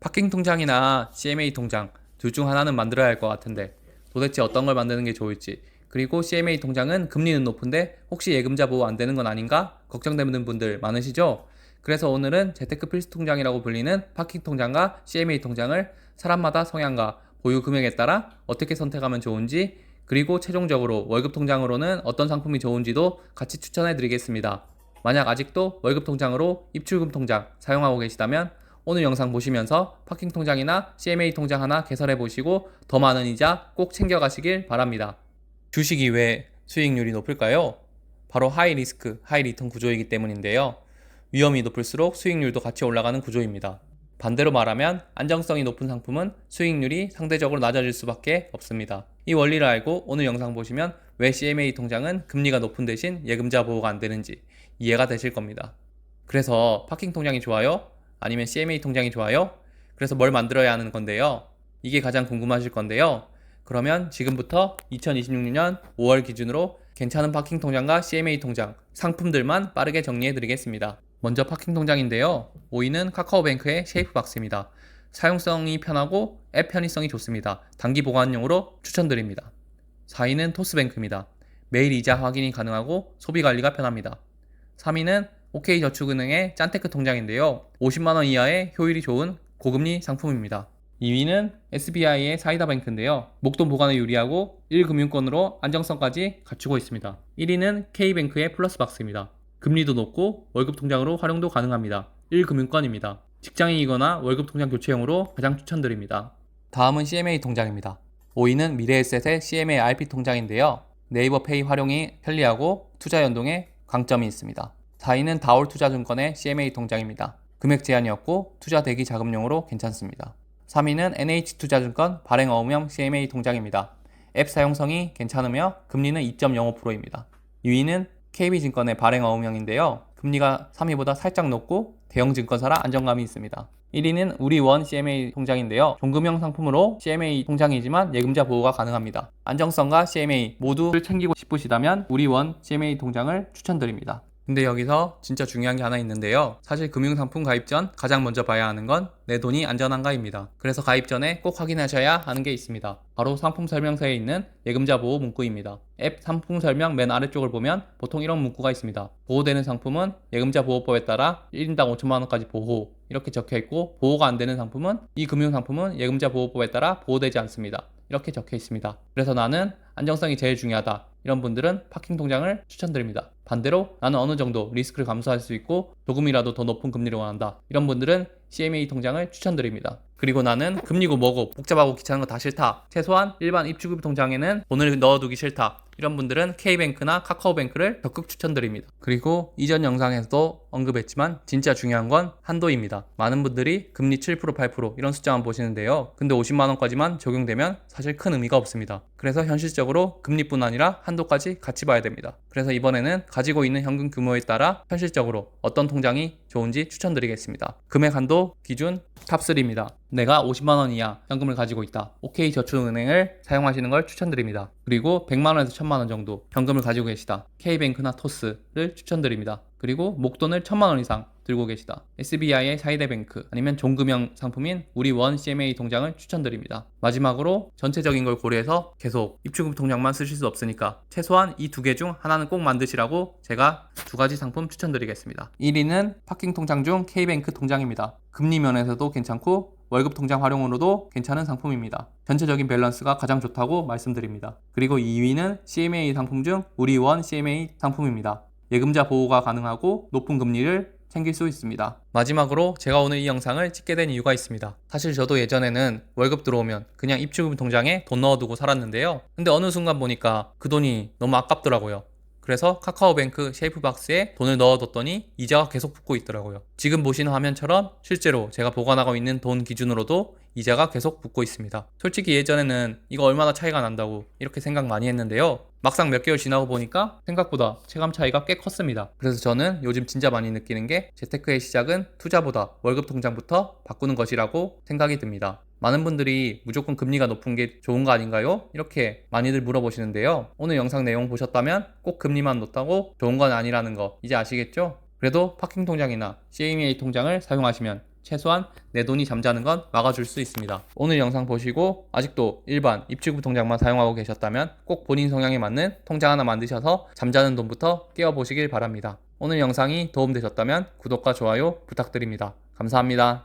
파킹 통장이나 CMA 통장 둘 중 하나는 만들어야 할 것 같은데 도대체 어떤 걸 만드는 게 좋을지, 그리고 CMA 통장은 금리는 높은데 혹시 예금자 보호 안 되는 건 아닌가 걱정되는 분들 많으시죠? 그래서 오늘은 재테크 필수 통장이라고 불리는 파킹 통장과 CMA 통장을 사람마다 성향과 보유 금액에 따라 어떻게 선택하면 좋은지, 그리고 최종적으로 월급 통장으로는 어떤 상품이 좋은지도 같이 추천해 드리겠습니다. 만약 아직도 월급 통장으로 입출금 통장 사용하고 계시다면 오늘 영상 보시면서 파킹 통장이나 CMA 통장 하나 개설해 보시고 더 많은 이자 꼭 챙겨가시길 바랍니다. 주식이 왜 수익률이 높을까요? 바로 하이 리스크, 하이 리턴 구조이기 때문인데요. 위험이 높을수록 수익률도 같이 올라가는 구조입니다. 반대로 말하면 안정성이 높은 상품은 수익률이 상대적으로 낮아질 수밖에 없습니다. 이 원리를 알고 오늘 영상 보시면 왜 CMA 통장은 금리가 높은 대신 예금자 보호가 안 되는지 이해가 되실 겁니다. 그래서 파킹 통장이 좋아요? 아니면 CMA 통장이 좋아요? 그래서 뭘 만들어야 하는 건데요. 이게 가장 궁금하실 건데요. 그러면 지금부터 2026년 5월 기준으로 괜찮은 파킹 통장과 CMA 통장 상품들만 빠르게 정리해 드리겠습니다. 먼저 파킹 통장인데요. 5위는 카카오뱅크의 쉐이프박스입니다. 사용성이 편하고 앱 편의성이 좋습니다. 단기 보관용으로 추천드립니다. 4위는 토스뱅크입니다. 매일 이자 확인이 가능하고 소비 관리가 편합니다. 3위는 OK저축은행의 짠테크 통장인데요. 50만원 이하의 효율이 좋은 고금리 상품입니다. 2위는 SBI의 사이다뱅크인데요. 목돈 보관에 유리하고 1금융권으로 안정성까지 갖추고 있습니다. 1위는 K뱅크의 플러스박스입니다. 금리도 높고 월급 통장으로 활용도 가능합니다. 1금융권입니다. 직장인이거나 월급 통장 교체용으로 가장 추천드립니다. 다음은 CMA 통장입니다. 5위는 미래에셋의 CMA RP 통장인데요. 네이버 페이 활용이 편리하고 투자 연동에 강점이 있습니다. 4위는 다올투자증권의 CMA 통장입니다. 금액 제한이 없고 투자 대기 자금용으로 괜찮습니다. 3위는 NH투자증권 발행어음형 CMA 통장입니다. 앱 사용성이 괜찮으며 금리는 2.05%입니다. 2위는 KB증권의 발행어음형인데요. 금리가 3위보다 살짝 높고 대형 증권사라 안정감이 있습니다. 1위는 우리원 CMA 통장인데요. 종금형 상품으로 CMA 통장이지만 예금자 보호가 가능합니다. 안정성과 CMA 모두를 챙기고 싶으시다면 우리원 CMA 통장을 추천드립니다. 근데 여기서 진짜 중요한 게 하나 있는데요. 사실 금융상품 가입 전 가장 먼저 봐야 하는 건 내 돈이 안전한가입니다. 그래서 가입 전에 꼭 확인하셔야 하는 게 있습니다. 바로 상품 설명서에 있는 예금자 보호 문구입니다. 앱 상품 설명 맨 아래쪽을 보면 보통 이런 문구가 있습니다. 보호되는 상품은 예금자 보호법에 따라 1인당 5천만원까지 보호, 이렇게 적혀 있고, 보호가 안 되는 상품은 이 금융상품은 예금자 보호법에 따라 보호되지 않습니다. 이렇게 적혀 있습니다. 그래서 나는 안정성이 제일 중요하다, 이런 분들은 파킹 통장을 추천드립니다. 반대로 나는 어느 정도 리스크를 감수할 수 있고 조금이라도 더 높은 금리를 원한다, 이런 분들은 CMA 통장을 추천드립니다. 그리고 나는 금리고 뭐고 복잡하고 귀찮은 거 다 싫다, 최소한 일반 입출금 통장에는 돈을 넣어두기 싫다, 이런 분들은 K뱅크나 카카오뱅크를 적극 추천드립니다. 그리고 이전 영상에서도 언급했지만 진짜 중요한 건 한도입니다. 많은 분들이 금리 7%, 8% 이런 숫자만 보시는데요. 근데 50만원까지만 적용되면 사실 큰 의미가 없습니다. 그래서 현실적으로 금리뿐 아니라 한도까지 같이 봐야 됩니다. 그래서 이번에는 가지고 있는 현금 규모에 따라 현실적으로 어떤 통장이 좋은지 추천드리겠습니다. 금액 한도 기준 탑3입니다. 내가 50만원 이하 현금을 가지고 있다, OK저축은행을 사용하시는 걸 추천드립니다. 그리고 100만원에서 1000만원 정도 현금을 가지고 계시다, K뱅크나 토스를 추천드립니다. 그리고 목돈을 1000만원 이상 들고 계시다, SBI의 사이다뱅크 아니면 종금형 상품인 우리원 CMA 통장을 추천드립니다. 마지막으로 전체적인 걸 고려해서 계속 입출금 통장만 쓰실 수 없으니까 최소한 이 두 개 중 하나는 꼭 만드시라고 제가 두 가지 상품 추천드리겠습니다. 1위는 파킹 통장 중 K뱅크 통장입니다. 금리 면에서도 괜찮고 월급 통장 활용으로도 괜찮은 상품입니다. 전체적인 밸런스가 가장 좋다고 말씀드립니다. 그리고 2위는 CMA 상품 중 우리원 CMA 상품입니다. 예금자 보호가 가능하고 높은 금리를 챙길 수 있습니다. 마지막으로 제가 오늘 이 영상을 찍게 된 이유가 있습니다. 사실 저도 예전에는 월급 들어오면 그냥 입출금 통장에 돈 넣어두고 살았는데요. 근데 어느 순간 보니까 그 돈이 너무 아깝더라고요. 그래서 카카오뱅크 쉐이프박스에 돈을 넣어뒀더니 이자가 계속 붙고 있더라고요. 지금 보시는 화면처럼 실제로 제가 보관하고 있는 돈 기준으로도 이자가 계속 붙고 있습니다. 솔직히 예전에는 이거 얼마나 차이가 난다고 이렇게 생각 많이 했는데요. 막상 몇 개월 지나고 보니까 생각보다 체감 차이가 꽤 컸습니다. 그래서 저는 요즘 진짜 많이 느끼는 게 재테크의 시작은 투자보다 월급 통장부터 바꾸는 것이라고 생각이 듭니다. 많은 분들이 무조건 금리가 높은 게 좋은 거 아닌가요? 이렇게 많이들 물어보시는데요. 오늘 영상 내용 보셨다면 꼭 금리만 높다고 좋은 건 아니라는 거 이제 아시겠죠? 그래도 파킹 통장이나 CMA 통장을 사용하시면 최소한 내 돈이 잠자는 건 막아줄 수 있습니다. 오늘 영상 보시고 아직도 일반 입출구 통장만 사용하고 계셨다면 꼭 본인 성향에 맞는 통장 하나 만드셔서 잠자는 돈부터 깨워보시길 바랍니다. 오늘 영상이 도움되셨다면 구독과 좋아요 부탁드립니다. 감사합니다.